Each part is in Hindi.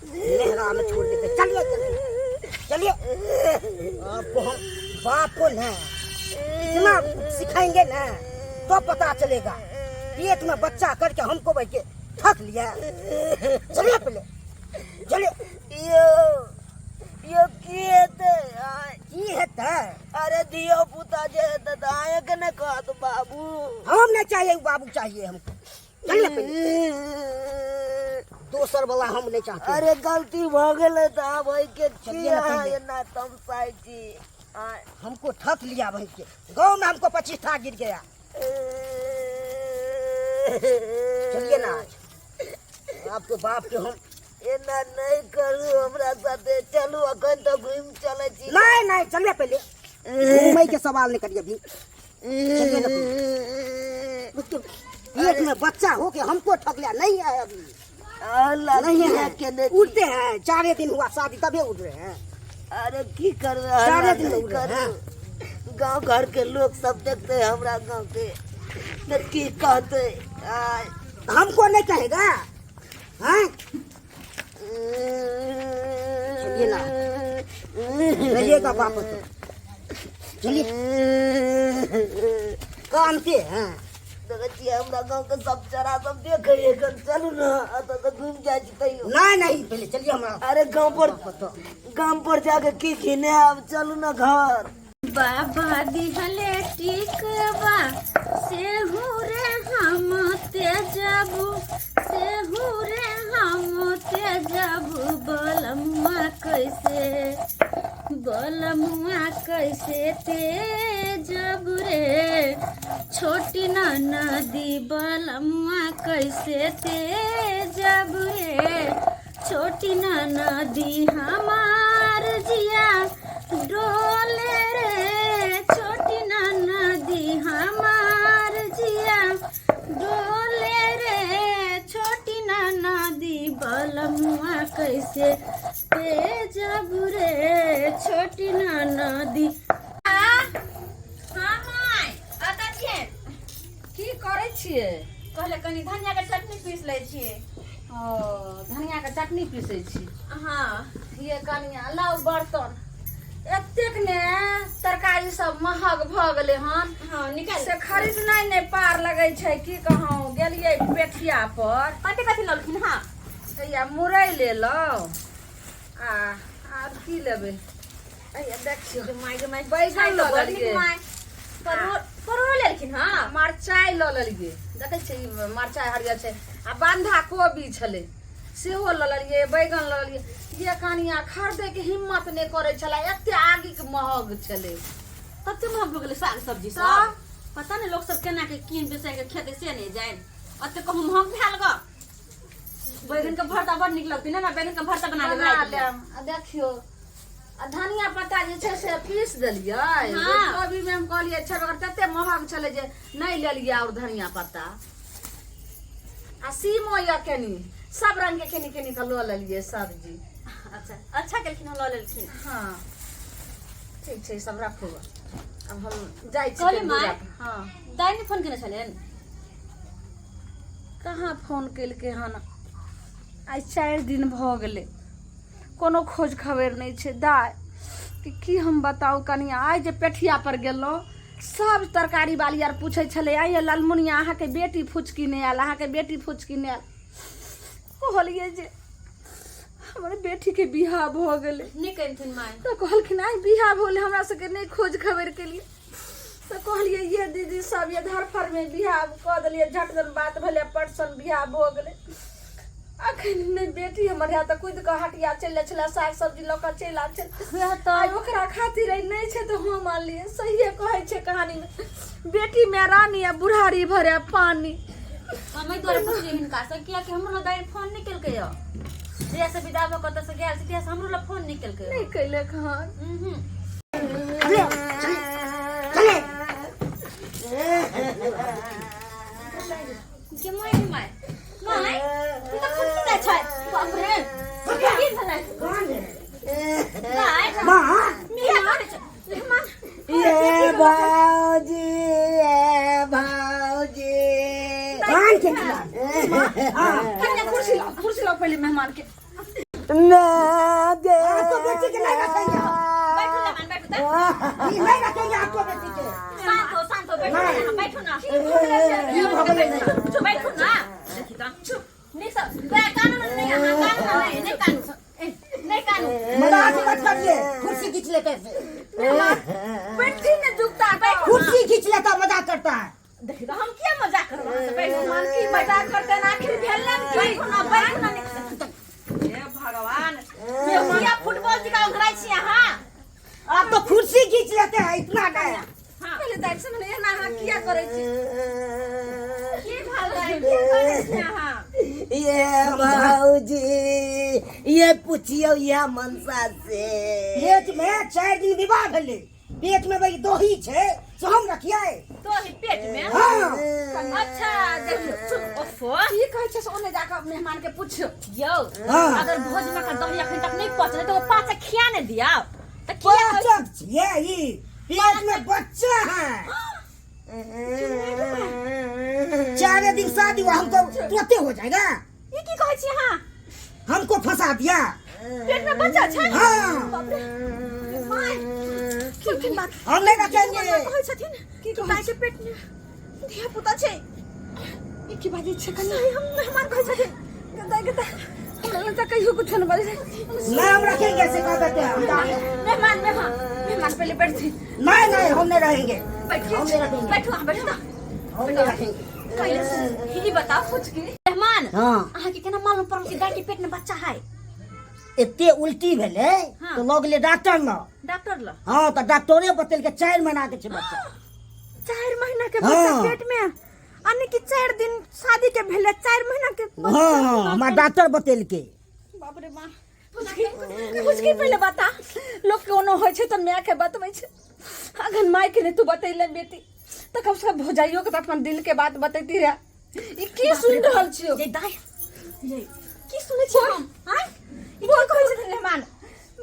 मेहरा में छोड़ देते। चलिए चलिए चलिए। आपको हम बाप को ना इतना सिखाएंगे ना तो पता चलेगा। पेट में बच्चा करके हमको भाई के थक लिया। चलिए पहले चलिए। यो की हेते की है? अरे दियो पुता जे दाए के न कहत बाबू हम नहीं चाहिए, बाबू चाहिए हमको। चलिए पहले। दोसर वाला हम नहीं चाहते। अरे गलती भ गेले त भाई के चलिए ना पहले। ना तम साइजी हमको ठक लिया भाई के। गाँव में हमको 25 था गिर गया। चलिए ना आज आपके बाप के हम एना नहीं करू हमरा साथे चलू अखन तो घूम चले छी। नहीं नहीं चलिए पहले। घूमे के सवाल नहीं करिए अभी। चलिए ना पहले। पेट में बच्चा हो के हमको ठक लिया नहीं है अभी। नहीं है, उड़ते हैं। 4 दिन हुआ शादी तभी उड़ रहे हैं। अरे की करू 4 दिन में उड़ रहे हैं। गांव घर के लोग सब देखते हैं हमरा गांव के न की कहते हमको नहीं कहेगा। हाँ चलिए ना रहिएगा वापस। चलिए कानते हैं। देखिए हमरा गांव के सब चरा सब देखे चलू ना तो घूम जाए तैयो। नहीं नहीं पहले चलिए हमारा। अरे गांव पर जाके की खिने अब चलू ना घर। बाबा दिहले टिकवा सेहू रे हम तेजबू सेहू रे हम तेजबू बलमुआ कैसे तेजबू रे छोटी नदी बलमुआ कैसे तेजबू रे छोटी नदी हमार जिया डोले रे छोटी नदी हमार जिया डोले रे छोटी नदी बलमुआ कैसे तेजब रे छोटी नदी। की करे छिए? कहले कनी धनिया के चटनी पीस ले छिए। धनिया के चटनी पीसे छी। हाँ ये कनिया लाओ बर्तन। एतेक ने तरकारी सब महग भ गेले हन। हाँ निकाल से खरीदनाइ नहीं पार लगे छै। की कहूँ गेलिए पेठिया पर कथी कथी ललखिन। हाँ या मुरई ले लो आर की लेबे। देखियो माय बैगन ल लेलिए। परोर लेलखिन। हाँ मरचाई ल लेलिए। देखे छै मरचाई हरियर छै आ बंधा कोबी छले सेहो ल लेलिए। बैगन ल लेलिए। ये कनिया खरीदे के हिम्मत नहीं करे छला। एते आगे के महग छले। कते महग भ गेलै साग सब्जी सब। पता नहीं लोग सब केना के कीन बेचे के खेते से नहीं जाए। अते कहूं महग भेल ग। बैगन के भरता बड़ निक लगती ना। बैगन के भरता बना लेब। देखियो धनिया पत्ता जे छै से पीस देलिए। कोबी में हम कहलिए छै मगर तते महग छले जे नहीं लेलिए। और धनिया पत्ता आ सीमो या केनी सब रंग के केनी का लो लेलिए सब्जी। अच्छा केलखिन ल लेलखिन। हाँ ठीक छै सब रखो। अब हम जाय छी। कहले माय। हाँ दाई ने फोन केने छलेन। कहाँ फोन केलके हन। आज 4 दिन भ गेले कोनो खोज खबर नहीं छै। दाई की हम बताऊ कनिया। आज जे पेठिया पर गेलो सब तरकारी वाली आर पूछे छले आइए लालमुनिया अहाँ के बेटी फुचकी नहीं आयल। अहाँ के बेटी फुचकी नहीं आयल। कहलिए जे हमारे बेटी के बियाह भ गेले। नहीं कहथिन माय तो कहलखिन आई बियाह भोले हमरा सके नहीं खोज खबर के लिए। तो कहलिए ये दीदी सब ये धरफर में बियाह क देलिए। झटदन बात भेले परसन बियाह भ गेले। अखन नहीं बेटी हमर यहाँ तो कूद के हटिया चल छला साग सब्जी ल के चल आ तो ओकरा खातिर नहीं छै तो हम मान लिए। सही कहे छै कहानी में बेटी में रानी है बुढ़ारी भरे पानी। हम तोरे पूछिए हिनका से किया कि हमरो दाई फोन नहीं केलकै य। जैसे विदा भ कत से गेल से हमरो ला फोन नहीं केलकै। नहीं कैले कहां। चलिए चलिए के माय माय माय तू तो खुद की छै। बाप रे की भले दाई मां मिया करे छै। ये भाऊजी ये भाऊजी कान के कन्या कुर्सी लो पहले मेहमान के। ना दे आपको बेटी के नहीं रखेंगे हम। बैठो लेमन बैठो तो ये नहीं रखेंगे आपको बेटी के। शांत हो बैठो यहाँ बैठो ना ये भगले नहीं। चुप बैठो ना देखी तो चुप नहीं सब कानून नहीं यहाँ कानून नहीं कानून नहीं कानून मजाक मत करिए, कुर्सी खींच लेते हैं। बैठी ने झुकता कुर्सी खींच लेता मजाक करता है। देखी तो हम क्या मजाक कर रहे हैं बैठो मन की मजाक करते ना आखिर भेलन की बैठो ना हे भगवान ये क्या फुटबॉल दिखाओ कराई छी यहाँ आप तो कुर्सी खींच लेते हैं इतना नहीं। हाँ पहले दाइ से मैंने ना किया करे छी की भाग रहे क्या करे छी यहाँ ये भाऊजी ये पूछियो या मनसा से पेट में 4 दिन विवाह भेले, पेट में भाई दो ही छे सो हम रखिए। तो ही पेट में हाँ अच्छा देखियो चुप ओफो ये कहे छे ओने जाकर मेहमान के पूछियो यो हाँ। अगर भोज में का दही अखन तक नहीं पहुंचले तो वो पाचा खिया ने दिया तो किया पाचक ये पेट में बच्चा है। 4 दिन शादी हुआ हमको तुरंत हो जाएगा। ये की कहै छी यहाँ हमको फंसा दिया। पेट में बच्चा छै हाँ की बात हम नहीं रखेंगे। कहै छथिन की दाइ के पेट में धिया पुता छै ई की बात छै कन्या हम मेहमान कहै छथिन दाइ के हमरा त कहियो कुछ न बोले नहीं हम रखेंगे ऐसे कह देते हैं। मेहमान पहले बैठती नहीं नहीं हम नहीं रहेंगे। बैठिए हम नहीं रखेंगे। बैठो हाँ बैठो हम नहीं रखेंगे। कहिले ही बताओ कुछ की मेहमान हाँ अहाँ के केना मालूम पड़ल कि गाय के पेट में बच्चा है इतने उल्टी भेले हाँ। तो लोग ले डॉक्टर न। डॉक्टर ल हाँ तो डॉक्टरे बतेल के 4 महीना के छे बच्चा। 4 महीना के बच्चा हाँ। पेट में अन्य की 4 दिन शादी के भेले 4 महीना के हाँ हमारा डॉक्टर बतेल के। बाप रे मां कुछ की पहले बता लोग कोनो होय छै त मैं के बतबै छै अगन माय के ने तू बतैले बेटी त कम से कम भौजाइयो के त अपन दिल के बात बतैती रे ई की सुन रहल छियो ये दाय ये की सुनै छी हम हां बोल कहै छै मेहमान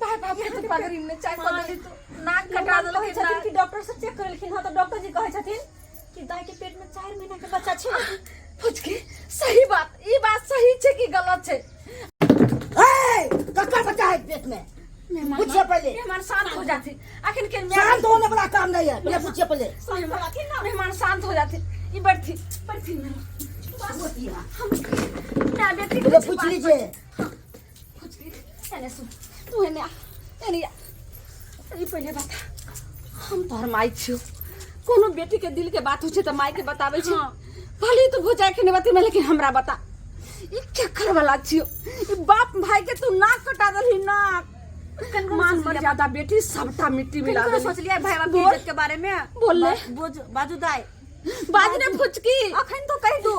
भाई बाप रे तू पागरी में चाय को देली तू नाक कटा देल कहै छथिन कि डॉक्टर से चेक करलखिन हां तो डॉक्टर जी कहै छथिन कि दाय के पेट में 4 महीना के बच्चा छै पुछके सही बात ई बात सही छै कि गलत छै कक्का बच्चा है पेट में मेहमान पूछिए पहले। मेहमान शांत हो जाते आखिर के शांत होने वाला काम नहीं है, पहले पूछिए पहले। मेहमान शांत हो जाते ये बैठी हम ना बेटी पहले पूछ लीजिए। कुछ की एने सुन तू एने आ ये पहले बता हम तोहर माई छियो कोनो बेटी के दिल के बात हो छै त माई के बताबै छै भले तू भुजाय के ने बती में लेकिन हमरा बता ई क्या कर वाला छियो ई बाप भाई के तू नाक कटा दलही नाक मान मर्यादा बेटी सबटा मिट्टी मिला दे सोच लिया भाई बाप की इज्जत के बारे में बोल ले बाजू दाय बाज ने फुचकी अखन तो कह दो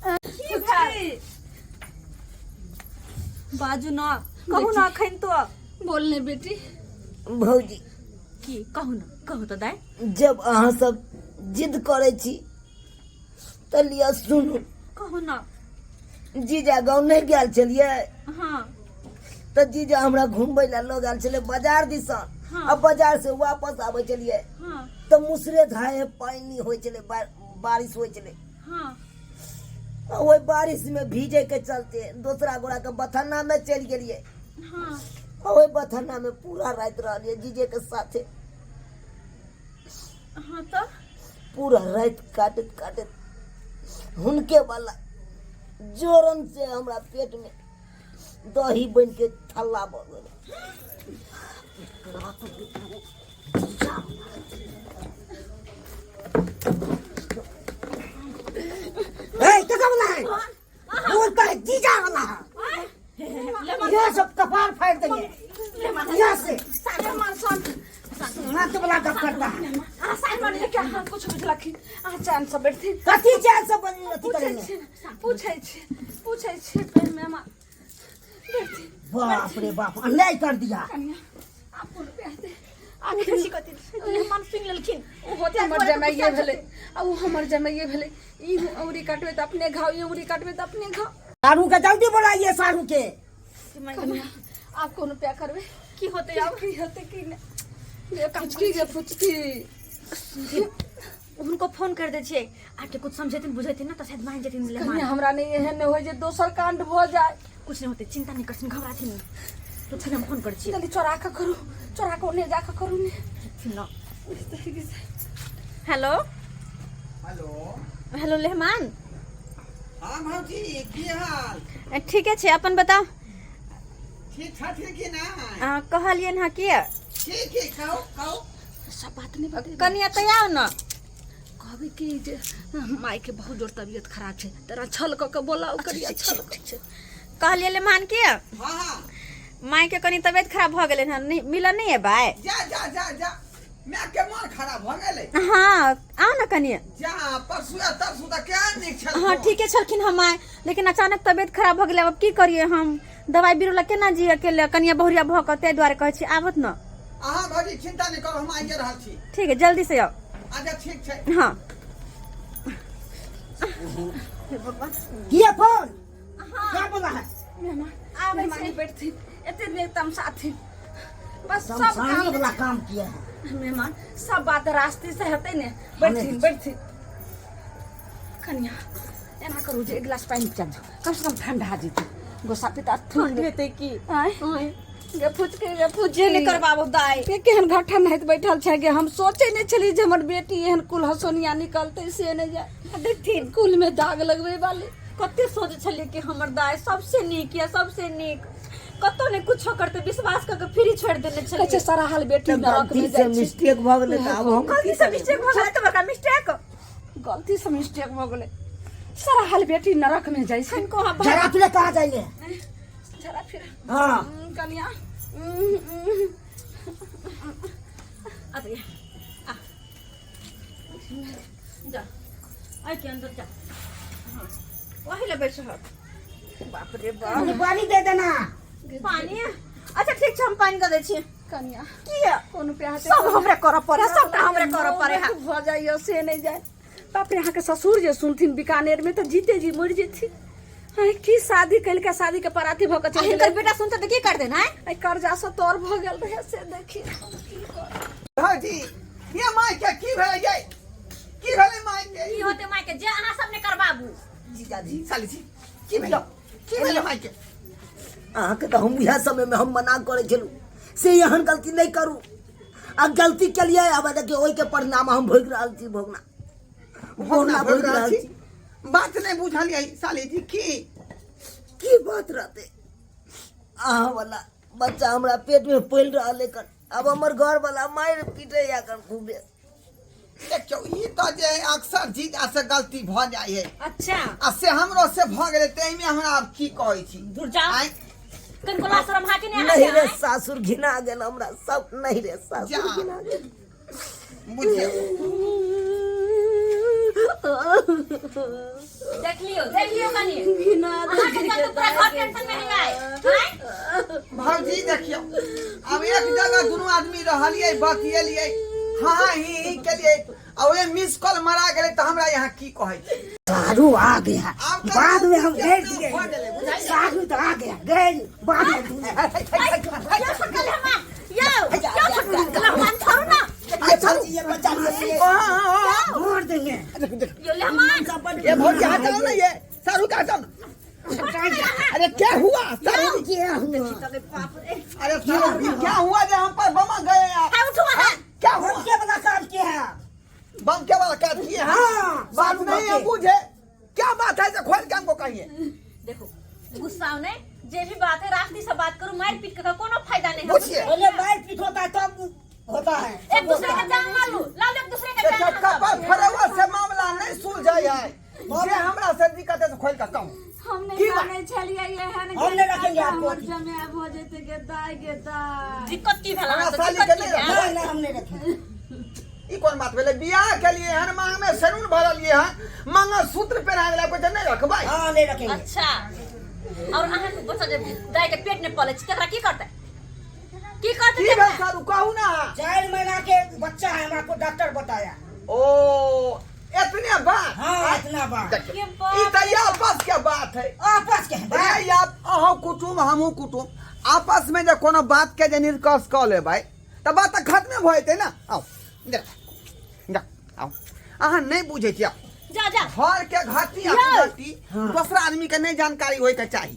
की भाई बाजू ना कहू ना अखन तो बोल ले बेटी भौजी की कहू ना कहू तो दाय जब अहाँ सब जिद करे छी त लिया सुनू कहू ना जीजा गाँव नहीं गेल छलिए हाँ तो जीजा हमरा घूमबे ला लोग आयल छले बाजार दिसन हाँ। अब बाजार से वापस आवे चलिए हाँ तो मुसरे धाए पानी होय चले बारिश होय चले हाँ वही बारिश में भीजे के चलते दूसरा गोरा के बथन्ना में चल गेलिए हाँ वही बथन्ना में पूरा रात रहलिए जीजे के साथे हाँ तो पूरा रात काटत काटत हुनके वाला जोरन से हमरा पेट में दही बन के थल्ला भ गेल कक्का वाला है बोलता है जीजा वाला है। ये सब कपार फाड़ देंगे यहाँ से मेहमान शांत हाथ वाला गप करता है। आ साइन मान ले क्या हां कुछ बुझ लखी आ चांद सब बैठे कथी चाल सब अथी करेंगे। पूछै छै मेहमान बैठे बाप रे बाप अन्याय कर दिया। आप कोन पे आने कथी कथी मेहमान सुन लेलखिन ओ होते हमर जमाई ये भेले आ वो हमर जमाई ये भेले ई औरी काटबे त अपने घाव ये औरी काटबे त अपने घाव सारू के जल्दी बुलाइए सारू के। आप कोन पे करबे की होते की होते की ने ये फुचकी उनको फोन कर दे छियै आके कुछ समझेथिन बुझेथिन ना तो शायद मान जेथिन ले कन्या हमरा नहीं एहन हो जे दोसर कांड हो जाए। कुछ नहीं होते चिंता नहीं करथिन घबराथिन तो फिर हम फोन कर छियै जल्दी चोरा के करू, चोरा के ओने जाके करू ने। ना हेलो हेलो हेलो लेहमान हाँ भौजी की हाल ठीक है अपन बताओ ठीक ठाक है कि ना कहलियन हाँ कि ठीक है कहो कहो सब बात नहीं बता कनिया तो आओ ना कहबे कि जे माई के बहुत जोर तबीयत खराब छे, तेरा छल क के बोलाओ करिया छल क। कहलिए लेहमान कि हाँ हाँ माई के कनी तबीयत खराब भ गेलै हन नहीं मिलन नहीं है बाय जा जा जा जा मैं के मन खराब हो गेले हाँ आओ ना कनिया जा परसु या तरसु त क्या निक छल हाँ ठीक है छलखिन हम आए लेकिन अचानक तबीयत खराब हो गेलै अब की करिए हम दवाई बिरुला केना जी अकेले कनिया बहुरिया भ के ताहि दुआरे कहै छी आबत न अहाँ भौजी चिंता नहीं करो हम आइए रहल छी ठीक है जल्दी से आओ अच्छा ठीक छै हाँ किया फोन क्या बोला है? आवे मानी बैठथी एते ने तमसाथी बस सब समझाने काम वाला काम किया है। मेहमान सब बात रास्ते से हेतै ने। बैठथी बैठथी कन्या एना करू जे एक गिलास पानी चल कम से कम ठंडा जेतै गोसा पिता ठंड हेतै की आय गे फुच जे नहीं करबाबो दाई के केहन घाटा नहीं बैठल छै गे। हम सोचे नहीं छली जे हमर बेटी एहन कुल हसोनिया निकलते से नहीं जाए देखथिन कुल में दाग लगवे वाली। कते सोचे छलिए कि हमर दाई सबसे नीक या सबसे नीक कतो ने कुछ करते विश्वास करके फ्री छोड़ देने कहे छलिए सारा हाल बेटी नरक में गलती से जाय छै। मिस्टेक भ गेलै त आब हम गलती से मिस्टेक भ गेलै त बड़का मिस्टेक गलती से मिस्टेक हो गेलै सारा हाल बेटी नरक में जाय छै। को हम जरा तुले कहाँ जाइए? जरा फिर हाँ कन्या अबे आ जा आई के अंदर जा हाँ वही ले बैठ रह बाप रे बाप मुझे पानी दे देना। पानी अच्छा ठीक छै हम पानी दे दै छी कन्या किया कोनो पे हाथे सब हमरे करऽ पड़े सबटा हमरे करऽ पड़े है भ जाइयो से नहीं जाए। बाप रे यहाँ के ससुर जे सुनथिन बीकानेर में तो जीते जी मर जेथिन। हाय की शादी कैल के शादी के पराती भ के चल हिनकर बेटा सुनते त की कर देना है आई कर्जा से तोर भ गेल रहे से देखी भौजी ये माय के की भेलै ये की भेलै माय के की होते माय के जे अहाँ सब ने करबाबू जीजा जी साली जी की भेलै माय के अहाँके तऽ हम इएह समय में हम मना करै छलू से एहन गलती नहीं करू आ गलती के लिए अब देखिए ओहि के परिणाम हम भोग रहल छी भोगना भोग रहल छी। बात नहीं बुझलियै साली जी की बात रहते अहाँ वाला बच्चा हमरा पेट में पल रहा लेकिन अब हमर घर वाला मार पीटे या कर खूबे देखियो ई तो जे अक्सर जीजा से गलती भ जाय है अच्छा आ से हमरो से भ गेलै तै में हमरा अब की कहै छी दूर जा आइ कनको ला शरम हाके ने नहीं रे सासुर घिना गेल हमरा सब नहीं रे सासुर जा। घिना गेल बुझियो देख लियो कनी अहाँ के चलते पूरा घर टेंशन में नहीं आए हैं भौजी देखियो अब एक जगह दोनों आदमी रहलियै बतियेलियै हाँ ही केलियै और ये मिस कॉल मरा गेलै त हमरा यहाँ की कहै छी सारू आ गया अब तो बाद में हम भेज दिए हो गेलै, बुझाइए। सारू तो आ गया गए बाद में यो सकल हमा यो सकल हम छोड़ो ना अच्छा ये बच्चा मोड़ देंगे यो ले हमान ये भौजी हटाओ ना ये सारू का हटाओ ना। अरे क्या हुआ सारू जी? क्या हुआ? अरे सारू जी, क्या हुआ जो हम पर बम गए आप? है उठो वहां क्या हुआ क्या बता काम किया है? बम के वाला काट किए हैं हाँ, बात सारू नहीं है बातें। बुझे क्या बात है जो खोल के हमको कहिए देखो गुस्सा ने जे भी बात है रास्ते से बात करो मार पीट का कोनो फायदा नहीं पूछिए। है पहले मार पीट होता है तब होता है एक दूसरे का जान मारो लाल एक दूसरे का ये जान चक्का पर फरवा से मामला नहीं सुलझाई है जे हमरा से दिक्कत है तो खोल के कहूं हम की नहीं बात? जाने छलिए ये है ना हम नहीं रखेंगे आपको। हमर जमे हो जेते गे दाई दिक्कत की भेला हमरा तो साली दिक्कत के की नहीं है? नहीं नहीं हम नहीं रखे ई कौन बात भेले बियाह के लिए हन मांग में सैलून भरल लिए हन मंगलसूत्र पहनावे ला कोई नहीं रखबै हाँ नहीं रखेंगे अच्छा और अहाँ के बच्चा जे दाई के पेट में पले तकरा की करते की करते की भेल सारू कहू ना 4 महीना के बच्चा है हमारा को डॉक्टर बताया ओ इतने बात हाँ इतना बात ये बात ई त आपस के बात है आपस के हैं। अरे आप अहो कुटुम हमहु कुटुम आपस में जे कोनो बात के जे निष्कर्ष क लेबै त बात खत्म भ जेतै ना आओ जा जा आओ अहाँ नहीं बुझे छियै जा जा घर के घाटी आ घाटी दूसरा आदमी के नहीं जानकारी होय के चाहिए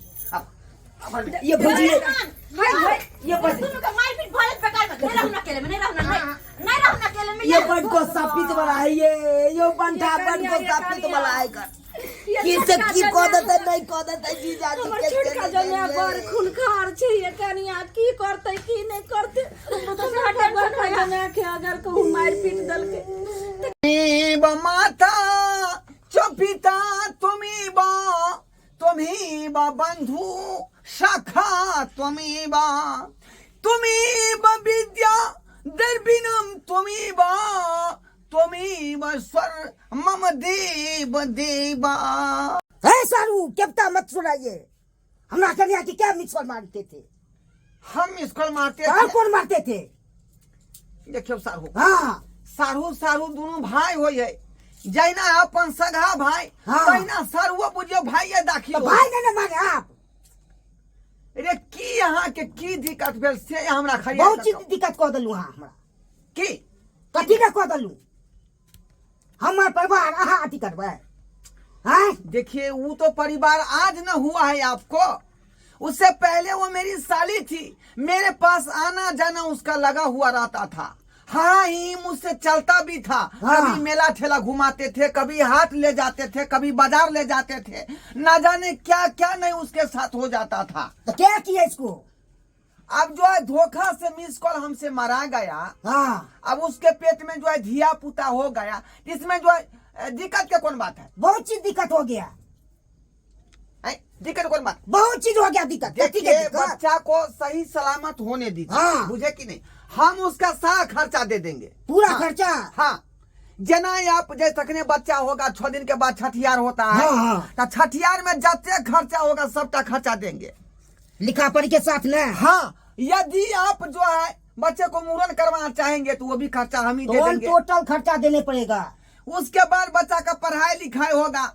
ये भौजी ये दोनों का मारपीट भले बेकार में नहीं रहना अकेले में नहीं रहना अकेले में ये बड़ को सापित वाला है ये बंटा बड़ को सापित वाला है कर किसे की कोदत नहीं कोदत जी जाती हमर के छोटका जने बड़ खूनखार छै ये कनिया की करते की नहीं करते हमरा बड़का जने के अगर कहूं मार पीट दल के माता चपिता तुम्ही बंधु शाखा तुम्ही विद्या दर्बिनम तुम्ही स्वर मम देव देवा। है सारू केपता मत सुनाइए। हमरा कन्या की क्या मिस कॉल मारते थे? हम इसको मारते और थे। कौन मारते थे? देखियो सारू हाँ सारू दोनों भाई हो जैना अपन सगा भाई हाँ। तैना सारुओ बुझियो भाई दाखिल तो भाई ने माने आप रे की यहाँ के की दिक्कत भेल से हमरा खड़ी बहुत चीज दिक्कत कह दलू हाँ हमरा की कथी ने कह दलू हमार परिवार अहाँ अथी करबै हैं? देखिए वो तो परिवार आज न हुआ है आपको, उससे पहले वो मेरी साली थी, मेरे पास आना जाना उसका लगा हुआ रहता था। हाँ ही मुझसे चलता भी था। हाँ। कभी मेला ठेला घुमाते थे, कभी हाट ले जाते थे, कभी बाजार ले जाते थे, ना जाने क्या क्या नहीं उसके साथ हो जाता था। तो क्या किया इसको? अब जो है धोखा से मिस कॉल हमसे मारा गया। हाँ अब उसके पेट में जो है धिया पुता हो गया। इसमें जो है दिक्कत क्या कौन बात है? बहुत चीज दिक्कत हो गया। दिक्कत कौन बात? बहुत चीज हो गया दिक्कत। देखिए बच्चा को सही सलामत होने दीजिए। हाँ। बुझे कि नहीं? हम उसका सारा खर्चा दे देंगे, पूरा हाँ। खर्चा। हाँ जना आप जैसे तकने बच्चा होगा 6 दिन के बाद छठियार होता है। हाँ, हाँ। तो छठियार में जितने खर्चा होगा सबका खर्चा देंगे। लिखा पढ़ के साथ न। हाँ यदि आप जो है बच्चे को मुरन करवाना चाहेंगे तो वो भी खर्चा हम ही दे तो देंगे। टोटल खर्चा देने पड़ेगा। उसके बाद बच्चा का पढ़ाई लिखाई होगा,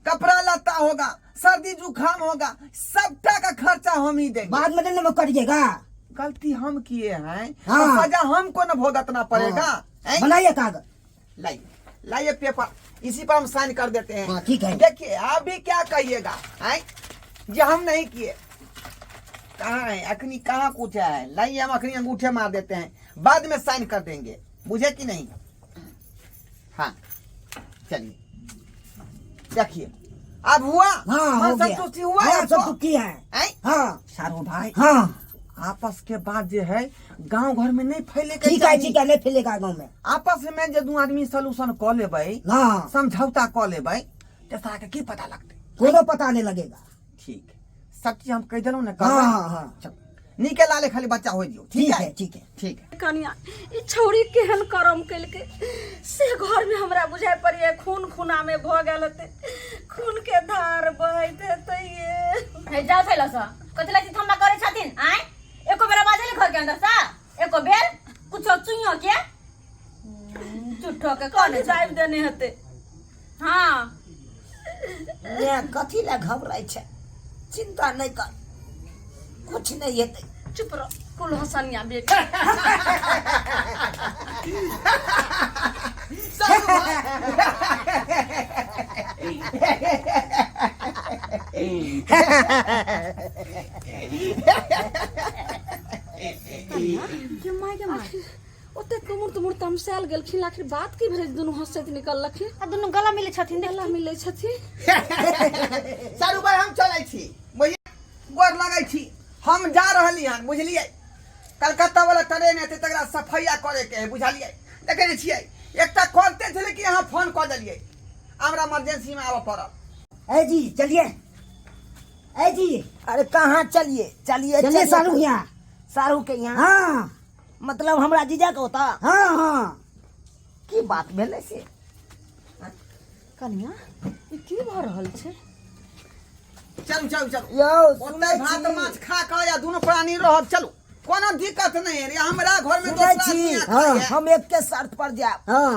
कपड़ा लत्ता होगा, सर्दी जुकाम होगा, सबका का खर्चा हम ही देंगे। बाद में देने में करिएगा। गलती हम किए हैं, हाँ। तो सजा हमको न भुगतना पड़ेगा। हैं? बनाइए कागज। लाइए पेपर, इसी पर हम साइन कर देते हैं। हाँ, ठीक है। देखिए आप भी क्या कहिएगा जे हम नहीं किए। कहाँ है अखनी, कहाँ कुछ है? लाइए हम अखनी अंगूठे मार देते हैं, बाद में साइन कर देंगे। बुझे कि नहीं? हाँ चलिए देखिए अब हुआ। हाँ हो गया। संतुष्टि हुआ हाँ, आपको? संतुष्टि है। हैं? हाँ सारू भाई हाँ आपस के बाद जो है गांव घर में नहीं फैले के ठीक है ठीक है, नहीं फैलेगा गाँव में। आपस में जो दू आदमी सोल्यूशन क लेबै, हाँ समझौता क लेबै, तो सारा के की पता लगते? कोनो पता नहीं लगेगा। ठीक है, सब चीज हम कह दिलौं ने। हाँ हाँ हाँ चल नीके लाले खाली बच्चा हो दियो। ठीक है ठीक है। ठीक है। कनिया ई छौरी केहन करम केलके से घर में हमरा बुझाय पड़िए खून खुना में भ गेल ते खून के धार बहते त ये जा छैला सा कथला चीज हमरा करे छथिन आय एको बेर बाजे ले घर के अंदर सा एको बेर कुछ चुइयो के झूठो के कौन कोने जाइब देने हते। हां ये कथी ला घबराई छे? चिंता नहीं कर, कुछ नहीं हेतै। चुप रह कुल हसनिया बेटी। के माय ओते कुमुर तुमुर तमसाल गेलखिन, आखिर बात की भेल दुनू हंसैत निकललखिन। आ दुनु गला मिले छथिन गला मिलै छथिन। सारू भाई हम चलै छी, गोर लगै छी, हम जा रहली हन, बुझलिए? कलकत्ता वाला ट्रेन है तकरा सफैया करे के है, बुझलिए? देखे छियै एकटा करते छले कि अहाँ फोन क देलिए, हमरा इमरजेंसी में आवे पड़ल। ए जी चलिए। ए जी अरे कहाँ चलिए? चलिए चलिए सारू यहाँ। सारू के यहाँ हाँ मतलब हमरा जीजा के होता हाँ हाँ की बात भेले से? कनिया ई की भ रहल छै? चलू चलू चलू यौ ओतै भात माछ खा के या दुनू प्राणी रहब। चलू कोनो दिक्कत नहीं है रे, हमरा घर में सुनै दोसरा छी, आदमी हाँ, आके है। हम एक के शर्त पर जाब। हाँ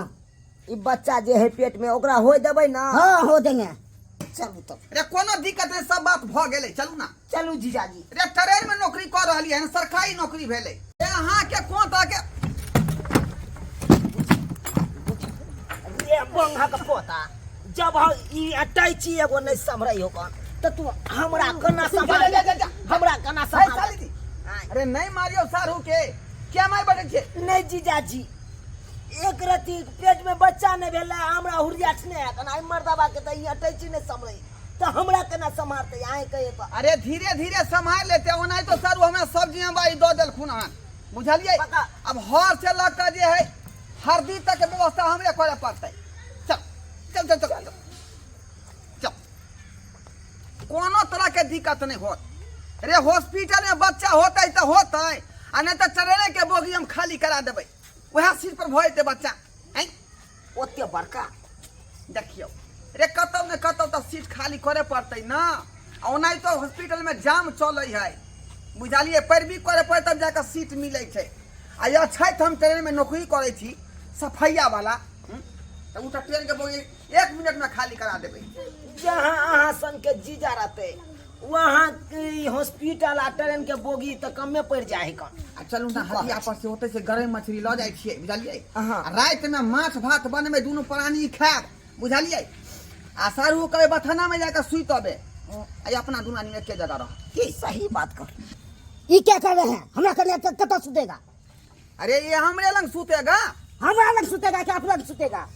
ई बच्चा जे है पेट में ओकरा होय देबै ना? हाँ हो देंगे। चलू तब रे कोनो दिक्कत नहीं, सब बात भ गेलै। चलू ना। चलू जीजाजी। रे ट्रेन में नौकरी कर रहली है, सरकारी नौकरी भेलै। अहाँ के कोता के ये पंखा का पोता जब हम ई अटैची एगो नहीं संभरई हो कन तो तू हमरा कना संभाल जा। हमरा कना है संभाल साली जी। अरे नहीं मारियो सारू के क्या मार बैठे छे नहीं जीजाजी एक रति पेट में बच्चा नहीं भेला हमरा हुरियाठ नहीं है कना मर्दाबा के त ई अटैची नहीं संभरई तो हमरा कना संभालते आए कहे तो अरे धीरे धीरे संभाल लेते हो नहीं तो सर हमरा सब्जियां बाई दो दल खुना बुझलिए पका। अब हर से लग जे है हरदी तक के व्यवस्था हमरे करे पड़ते चल चल चल चल चल कोनो तरह के दिक्कत नहीं होत अरे हॉस्पिटल में बच्चा होता है तो होता है आ नहीं तो ट्रेन के बोगी हम खाली करा देबै वह सीट पर भोते बच्चा हैं ओते बड़का देखियो रे कतौ ने कतौ तो सीट खाली करे पड़ते ना ओना तो हॉस्पिटल में जाम चल है बुझलिए पैरवी करे पड़े तब जाकर सीट मिले छे आ या छै हम ट्रेन में नौकरी करे छी सफैया वाला तो उ ट्रेन के बोगी 1 मिनट में खाली करा देबै जहाँ अहाँ सन के जीजा रहते वहाँ हॉस्पिटल आ ट्रेन के बोगी तो कमे पड़ जाए कन आ चलू ना हटिया पर से होते से गरम मछली ल जाय छियै बुझलिए अहाँ। आ रात में माछ भात बनबे दुनू प्राणी खाब बुझलिए आ सारू कहे बथाना में जाकर सुई तबे आ अपना दुनू आदमी एके जगह रह की सही बात कर ये क्या कर रहे हैं हमरा करने कत सुतेगा अरे ये हमरे लंग सुतेगा हमरा लग सुतेगा कि अपना लग सुतेगा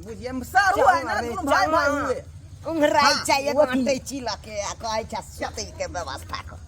बुझिए सारू है ना दुनू भाई भाई हुए उंगराई हाँ, चाहिए वो घंटे चिला के आ कहै छै सतई के व्यवस्था कर